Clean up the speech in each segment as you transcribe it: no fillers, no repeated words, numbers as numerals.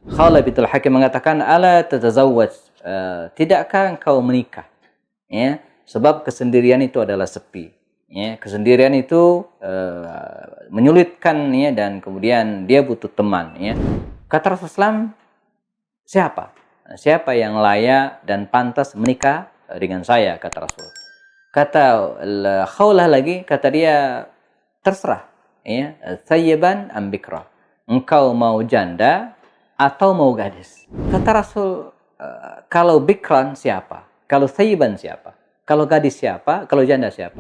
Khawlah bintul Hakim mengatakan, ala tatazawwaj, tidakkah engkau menikah? Ya, sebab kesendirian itu adalah sepi. Ya, kesendirian itu menyulitkan, ya, dan kemudian dia butuh teman. Ya. Kata Rasulullah, siapa? Siapa yang layak dan pantas menikah dengan saya? Kata Rasul. Kata Khawlah lagi, kata dia, terserah. Ya, thayyiban am bikra. Engkau mau janda atau mau gadis? Kata Rasul, kalau bikran siapa? Kalau thayyiban siapa? Kalau gadis siapa? Kalau janda siapa?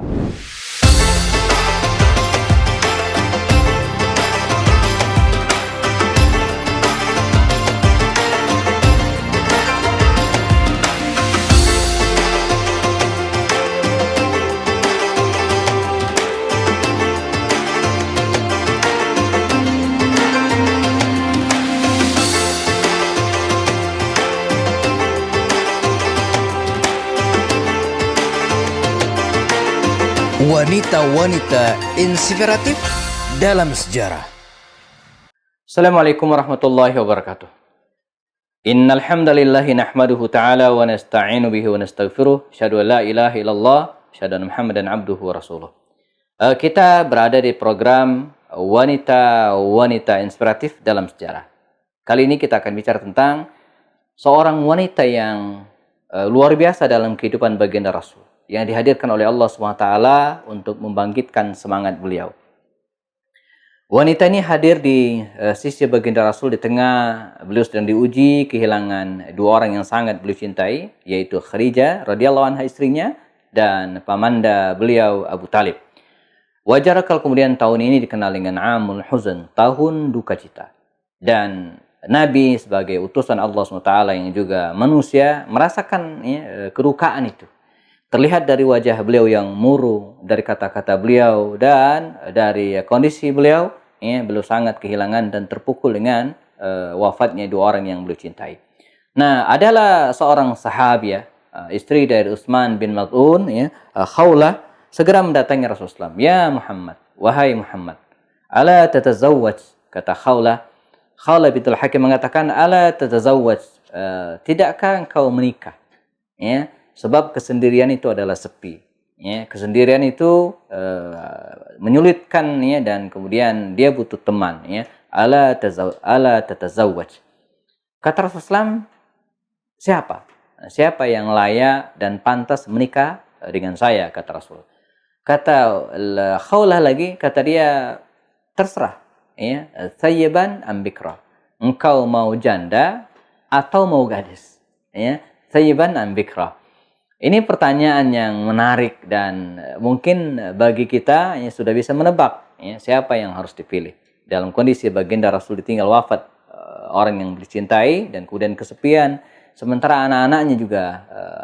Wanita-wanita inspiratif dalam sejarah. Assalamualaikum warahmatullahi wabarakatuh. Innal hamdalillahi nahmaduhu ta'ala wa nasta'inu bihi wa nastaghfiruh. Asyhadu an la ilaha illallah, asyhadu anna Muhammadan abduhu wa rasuluh. Kita berada di program wanita-wanita inspiratif dalam sejarah. Kali ini kita akan bicara tentang seorang wanita yang luar biasa dalam kehidupan baginda Rasul, yang dihadirkan oleh Allah SWT untuk membangkitkan semangat beliau. Wanita ini hadir di sisi baginda Rasul di tengah beliau sedang diuji kehilangan dua orang yang sangat beliau cintai, yaitu Khadijah radhiyallahu anha istrinya dan pamanda beliau Abu Talib. Wajar kalau kemudian tahun ini dikenal dengan Amul Huzn, tahun duka cita. Dan Nabi sebagai utusan Allah SWT yang juga manusia merasakan, ya, kedukaan itu. Terlihat dari wajah beliau yang murung, dari kata-kata beliau, dan dari kondisi beliau, ya, beliau sangat kehilangan dan terpukul dengan wafatnya dua orang yang beliau cintai. Nah, adalah seorang sahabiah, istri dari Utsman bin Maz'un, ya, Khawlah, segera mendatangi Rasulullah. Ya Muhammad, wahai Muhammad, ala tatazawwaj, kata Khawlah. Khawlah bintul Hakim mengatakan, ala tatazawwaj, tidakkah engkau menikah? Ya. Sebab kesendirian itu adalah sepi. Ya, kesendirian itu menyulitkan, ya, dan kemudian dia butuh teman. Ya. Ala tatazawwaj. Kata Rasulullah, siapa? Siapa yang layak dan pantas menikah dengan saya? Kata Rasul. Kata Khawlah lagi, kata dia, terserah. Ya, thayyiban am bikra. Engkau mau janda atau mau gadis? Ya, thayyiban am bikra. Ini pertanyaan yang menarik dan mungkin bagi kita yang sudah bisa menebak, ya, siapa yang harus dipilih. Dalam kondisi baginda Rasul ditinggal wafat orang yang dicintai dan kemudian kesepian, sementara anak-anaknya juga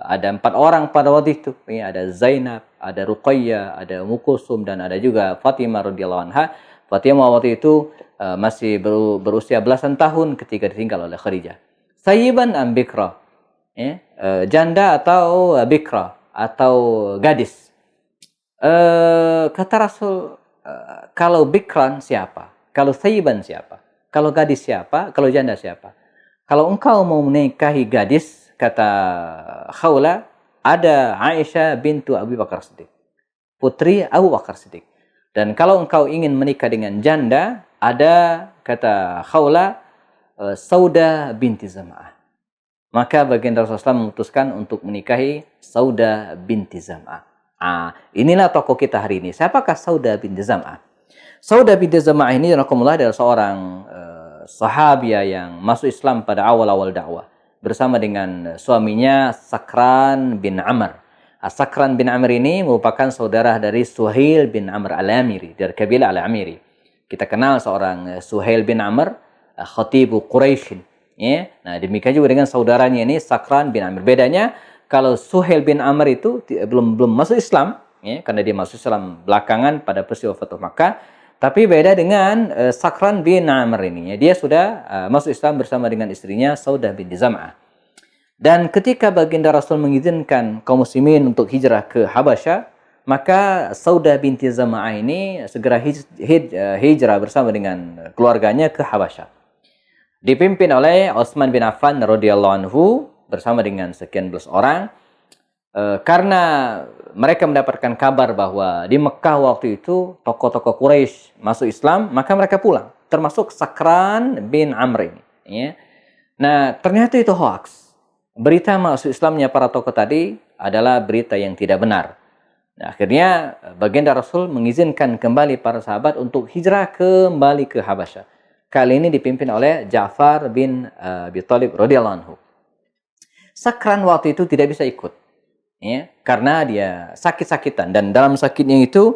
ada 4 orang pada waktu itu. Ya, ada Zainab, ada Ruqayyah, ada Ummu Kulsum, dan ada juga Fatimah radhiyallahu anha. Fatimah waktu itu masih berusia belasan tahun ketika ditinggal oleh Khadijah. Thayyiban am bikra. Ya, janda atau bikra atau gadis? Kata Rasul, kalau bikran siapa? Kalau thayyiban siapa? Kalau gadis siapa? Kalau janda siapa? Kalau engkau mau menikahi gadis, kata Khawlah, ada Aisyah bintu Abu Bakar Siddiq, putri Abu Bakar Siddiq. Dan kalau engkau ingin menikah dengan janda, ada, kata Khawlah, Saudah binti Zam'ah. Maka baginda Rasulullah memutuskan untuk menikahi Saudah binti Zam'ah. Inilah tokoh kita hari ini. Siapakah Saudah binti Zam'ah? Saudah binti Zam'ah ini adalah seorang sahabiah yang masuk Islam pada awal-awal dakwah bersama dengan suaminya Sakran bin Amr. Sakran bin Amr ini merupakan saudara dari Suhail bin Amr al-Amiri, dari kabilah al-Amiri. Kita kenal seorang Suhail bin Amr, khatibu Quraisy. Ya, nah demikian juga dengan saudaranya ini Sakran bin Amr. Bedanya kalau Suhail bin Amr itu belum masuk Islam, ya, karena dia masuk Islam belakangan pada peristiwa Fathu Makkah. Tapi beda dengan Sakran bin Amr ini, ya, dia sudah masuk Islam bersama dengan istrinya Saudah binti Zam'ah. Dan ketika baginda Rasul mengizinkan kaum muslimin untuk hijrah ke Habasyah, maka Saudah binti Zam'ah ini segera hijrah bersama dengan keluarganya ke Habasyah. dipimpin oleh Utsman bin Affan radhiyallahu anhu bersama dengan sekian belas orang. Karena mereka mendapatkan kabar bahwa di Mekah waktu itu tokoh-tokoh Quraisy masuk Islam, maka mereka pulang, termasuk Sakran bin Amr ini. Ya. Nah, ternyata itu hoax. Berita masuk Islamnya para tokoh tadi adalah berita yang tidak benar. Nah, akhirnya baginda Rasul mengizinkan kembali para sahabat untuk hijrah kembali ke Habasyah. Kali ini dipimpin oleh Ja'far bin Abi Thalib radhiyallahu anhu. Sakran waktu itu tidak bisa ikut, ya, karena dia sakit-sakitan, dan dalam sakitnya itu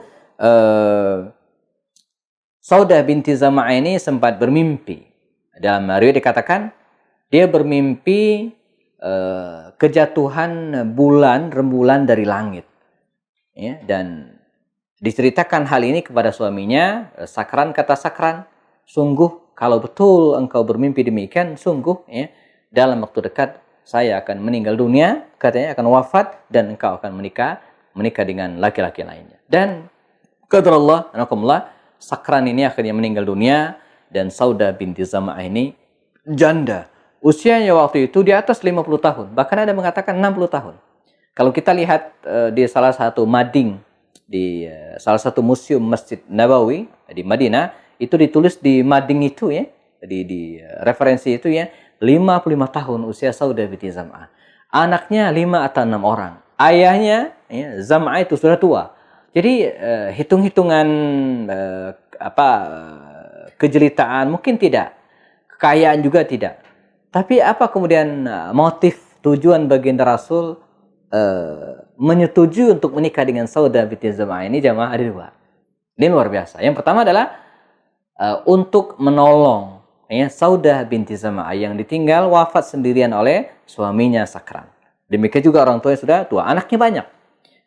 Saudah binti Zam'ah ini sempat bermimpi. Dalam riwayat dikatakan dia bermimpi kejatuhan rembulan dari langit, ya, dan diceritakan hal ini kepada suaminya. Sakran, kata Sakran, sungguh kalau betul engkau bermimpi demikian, sungguh, ya, dalam waktu dekat saya akan meninggal dunia, katanya akan wafat, dan engkau akan menikah dengan laki-laki lainnya. Dan qadarullah, anakumullah, Sakran ini akhirnya meninggal dunia, dan Saudah binti Zam'ah ini janda. Usianya waktu itu di atas 50 tahun, bahkan ada mengatakan 60 tahun. Kalau kita lihat di salah satu mading, di salah satu museum Masjid Nabawi di Madinah, itu ditulis di mading itu, ya, di referensi itu, ya, 55 tahun usia Saudah binti Zam'ah. Anaknya 5 atau 6 orang. Ayahnya, ya, Zam'ah itu sudah tua. Jadi hitung-hitungan kejelitaan mungkin tidak, kekayaan juga tidak. Tapi apa kemudian motif, tujuan baginda Rasul menyetujui untuk menikah dengan Saudah binti Zam'ah ini, jamaah, ada dua. Ini luar biasa. Yang pertama adalah untuk menolong, ya, Saudah binti Zam'ah yang ditinggal wafat sendirian oleh suaminya Sakran. Demikian juga orang tua yang sudah tua, anaknya banyak.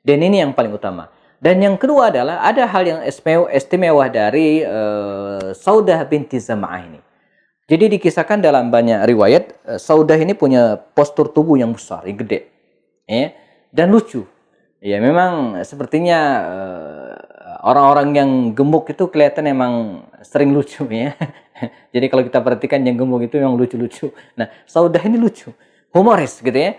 Dan ini yang paling utama. Dan yang kedua adalah ada hal yang istimewa dari Saudah binti Zam'ah ini. Jadi dikisahkan dalam banyak riwayat, Saudah ini punya postur tubuh yang besar, yang gede, ya, dan lucu. Ya, memang sepertinya orang-orang yang gemuk itu kelihatan memang sering lucu, ya. Jadi kalau kita perhatikan yang gemuk itu memang lucu-lucu. Nah, Saudah ini lucu, humoris gitu, ya.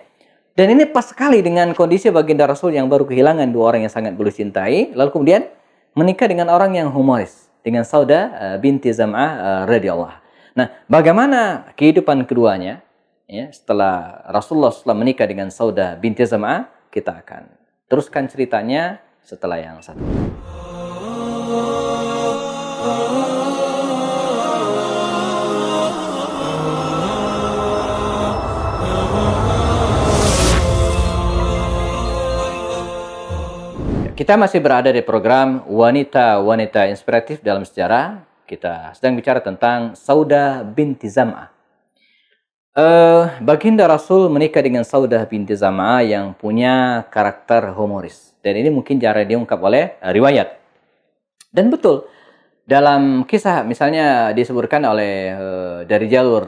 Dan ini pas sekali dengan kondisi baginda Rasul yang baru kehilangan dua orang yang sangat beliau cintai, lalu kemudian menikah dengan orang yang humoris, dengan Saudah binti Zam'ah radhiyallahu. Nah, bagaimana kehidupan keduanya, ya, setelah Rasulullah SAW menikah dengan Saudah binti Zam'ah? Kita akan teruskan ceritanya setelah yang satu. Kita masih berada di program Wanita-Wanita Inspiratif dalam Sejarah. Kita sedang bicara tentang Saudah binti Zam'ah. Baginda Rasul menikah dengan Saudah binti Zam'ah yang punya karakter humoris. Dan ini mungkin jarang diungkap oleh riwayat. Dan betul, dalam kisah misalnya disebutkan oleh dari jalur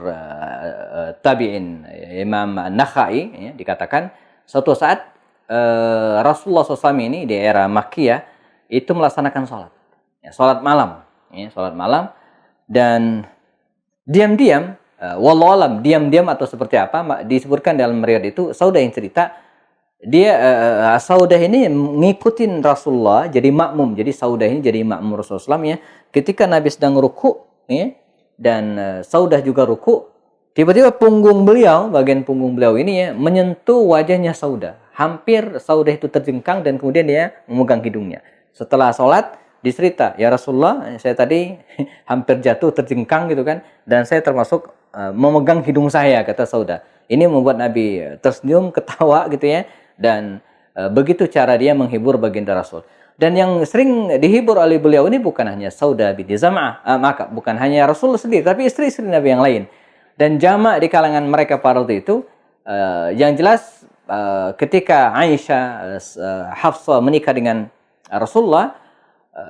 tabi'in Imam An-Nakhai, ya, dikatakan suatu saat Rasulullah SAW ini di era Makkiyah itu melaksanakan sholat, ya, sholat malam. Ya, sholat malam, dan diam-diam, wallahu alam, diam-diam atau seperti apa, disebutkan dalam riwayat itu, Saudah yang cerita, dia Saudah ini ngikutin Rasulullah jadi makmum. Jadi Saudah ini jadi makmum Rasulullah SAW, ya. Ketika Nabi sedang ruku, ya, dan Saudah juga ruku, tiba-tiba bagian punggung beliau ini, ya, menyentuh wajahnya Saudah. Hampir Saudah itu terjengkang dan kemudian dia memegang hidungnya. Setelah sholat dicerita, ya Rasulullah, saya tadi hampir jatuh, terjengkang gitu kan, dan saya termasuk memegang hidung saya, kata Saudah. Ini membuat Nabi tersenyum, ketawa gitu, ya, dan begitu cara dia menghibur baginda Rasul. Dan yang sering dihibur oleh beliau ini bukan hanya Saudah binti Zam'ah, maka bukan hanya Rasulullah sendiri, tapi istri-istri Nabi yang lain. Dan jamak di kalangan mereka pada waktu itu, yang jelas ketika Aisyah, Hafsah menikah dengan Rasulullah,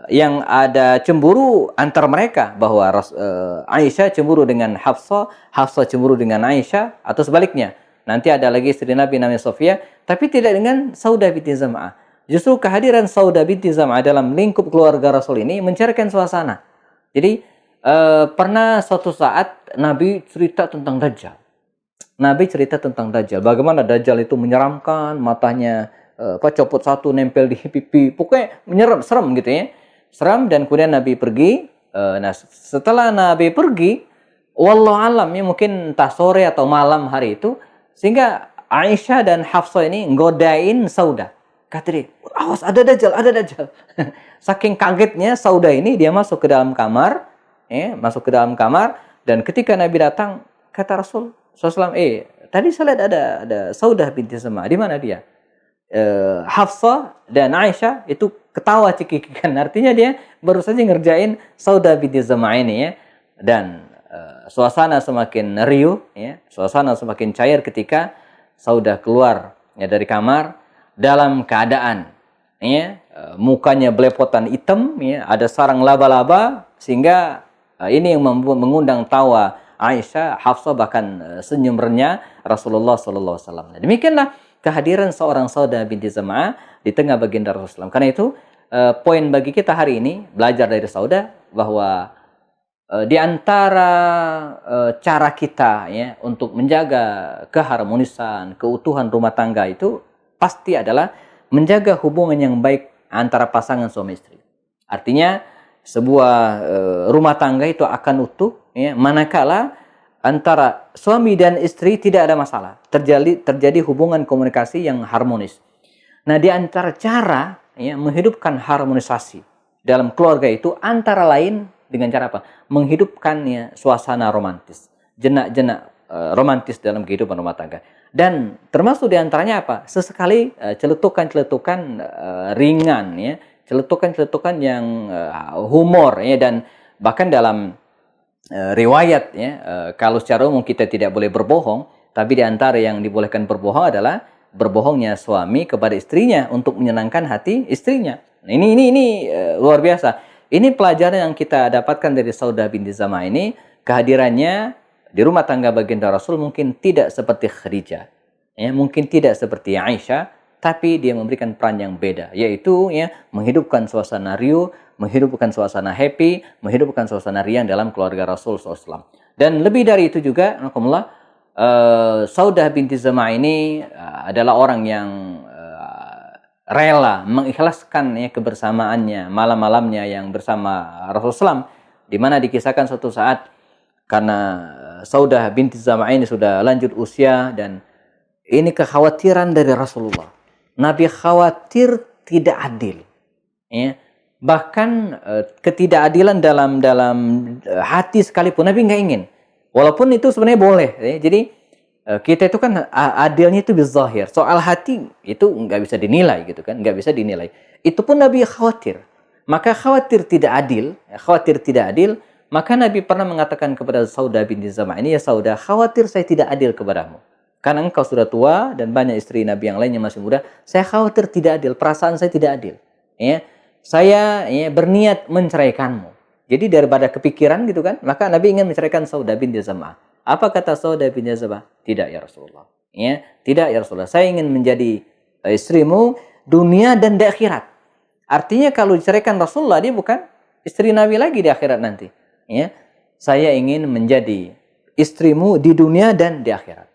yang ada cemburu antar mereka, bahwa Aisyah cemburu dengan Hafsah, Hafsah cemburu dengan Aisyah, atau sebaliknya. Nanti ada lagi istri Nabi namanya Sofia, tapi tidak dengan Saudah binti Zam'ah. Justru kehadiran Saudah binti Zam'ah dalam lingkup keluarga Rasul ini mencairkan suasana. Jadi pernah suatu saat Nabi cerita tentang Dajjal. Nabi cerita tentang Dajjal. Bagaimana Dajjal itu menyeramkan, matanya copot satu nempel di pipi. Pokoknya serem gitu ya. Seram, dan kemudian Nabi pergi. Nah, setelah Nabi pergi, wallahu alam ya, mungkin entah sore atau malam hari itu, sehingga Aisyah dan Hafsah ini ngodain Saudah. Kata dia, awas ada Dajjal, ada Dajjal. Saking kagetnya Saudah ini, dia masuk ke dalam kamar, masuk ke dalam kamar, dan ketika Nabi datang, kata Rasul SAW, tadi saya lihat ada Saudah binti Zam'ah, di mana dia? Hafsah dan Aisyah itu ketawa cekikikan, artinya dia baru saja ngerjain Saudah binti Zam'ah ini ya. Dan suasana semakin riuh ya, suasana semakin cair ketika Saudah keluar ya dari kamar dalam keadaan ya, mukanya belepotan hitam ya, ada sarang laba-laba, sehingga ini yang mengundang tawa Aisyah, Hafsah, bahkan senyum renyah Rasulullah SAW. Demikianlah kehadiran seorang Saudah binti Zam'ah di tengah baginda Rasulullah SAW. Karena itu poin bagi kita hari ini belajar dari Saudah bahwa di antara cara kita ya untuk menjaga keharmonisan, keutuhan rumah tangga itu pasti adalah menjaga hubungan yang baik antara pasangan suami istri. Artinya sebuah rumah tangga itu akan utuh ya, manakala antara suami dan istri tidak ada masalah, terjadi hubungan komunikasi yang harmonis. Nah, di antara cara ya, menghidupkan harmonisasi dalam keluarga itu antara lain dengan cara apa? Menghidupkan ya, suasana romantis, jenak-jenak romantis dalam kehidupan rumah tangga. Dan termasuk di antaranya apa? Sesekali celetukan-celetukan ringan ya, celetukan-celetukan yang humor ya, dan bahkan dalam riwayat ya, kalau secara umum kita tidak boleh berbohong, tapi di antara yang dibolehkan berbohong adalah berbohongnya suami kepada istrinya untuk menyenangkan hati istrinya. Nah, ini luar biasa. Ini pelajaran yang kita dapatkan dari Saudah binti Zam'ah ini. Kehadirannya di rumah tangga baginda Rasul mungkin tidak seperti Khadijah, ya, mungkin tidak seperti Aisyah, tapi dia memberikan peran yang beda, yaitu ya, menghidupkan suasana riuh, menghidupkan suasana happy, menghidupkan suasana riang dalam keluarga Rasul SAW. Dan lebih dari itu juga, Saudah binti Zam'ah ini adalah orang yang rela mengikhlaskan ya, kebersamaannya, malam-malamnya yang bersama Rasulullah SAW, di mana dikisahkan suatu saat karena Saudah binti Zam'ah ini sudah lanjut usia, dan ini kekhawatiran dari Rasulullah. Nabi khawatir tidak adil, ya. Bahkan ketidakadilan dalam hati sekalipun Nabi nggak ingin. Walaupun itu sebenarnya boleh. Ya. Jadi kita itu kan adilnya itu bizahir. Soal hati itu nggak bisa dinilai gitu kan, nggak bisa dinilai. Itu pun Nabi khawatir. Maka khawatir tidak adil, maka Nabi pernah mengatakan kepada Saudah binti Zam'ah ini, ya Saudah, khawatir saya tidak adil kepadamu. Karena engkau sudah tua dan banyak istri Nabi yang lainnya masih muda, saya khawatir tidak adil, perasaan saya tidak adil. Ya, saya ya, berniat menceraikanmu. Jadi daripada kepikiran gitu kan, maka Nabi ingin menceraikan Saudah binti Zam'ah. Apa kata Saudah binti Zam'ah? Tidak ya Rasulullah. Ya, tidak ya Rasulullah. Saya ingin menjadi istrimu dunia dan di akhirat. Artinya kalau diceraikan Rasulullah, dia bukan istri Nabi lagi di akhirat nanti. Ya, saya ingin menjadi istrimu di dunia dan di akhirat.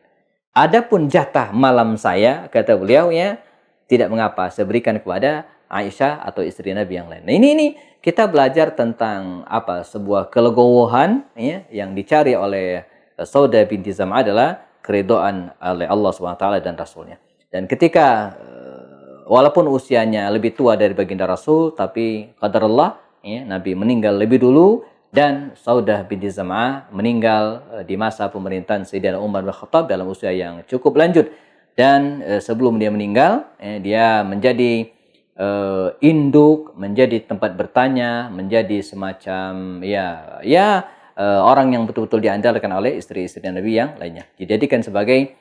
Adapun jatah malam saya, kata beliau ya, tidak mengapa, saya berikan kepada Aisyah atau istri Nabi yang lain. Nah, ini kita belajar tentang apa, sebuah kelegowohan ya, yang dicari oleh Saudah binti Zam'ah adalah keridhaan oleh Allah SWT dan Rasulnya. Dan ketika walaupun usianya lebih tua dari baginda Rasul, tapi qadarullah ya, Nabi meninggal lebih dulu, dan Saudah binti Zam'ah meninggal di masa pemerintahan Sayyidina Umar bin Khattab dalam usia yang cukup lanjut. Dan sebelum dia meninggal, dia menjadi induk, menjadi tempat bertanya, menjadi semacam orang yang betul-betul diandalkan oleh istri-istri Nabi yang lainnya. Dijadikan sebagai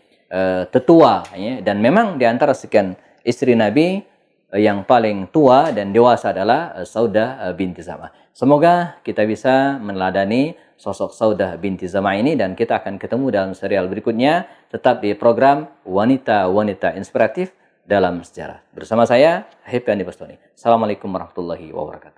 tetua, ya. Dan memang di antara sekian istri Nabi yang paling tua dan dewasa adalah Saudah binti Zam'ah. Semoga kita bisa meneladani sosok Saudah binti Zam'ah ini, dan kita akan ketemu dalam serial berikutnya tetap di program Wanita-Wanita Inspiratif dalam Sejarah. Bersama saya, Happy Andi Bastoni. Assalamualaikum warahmatullahi wabarakatuh.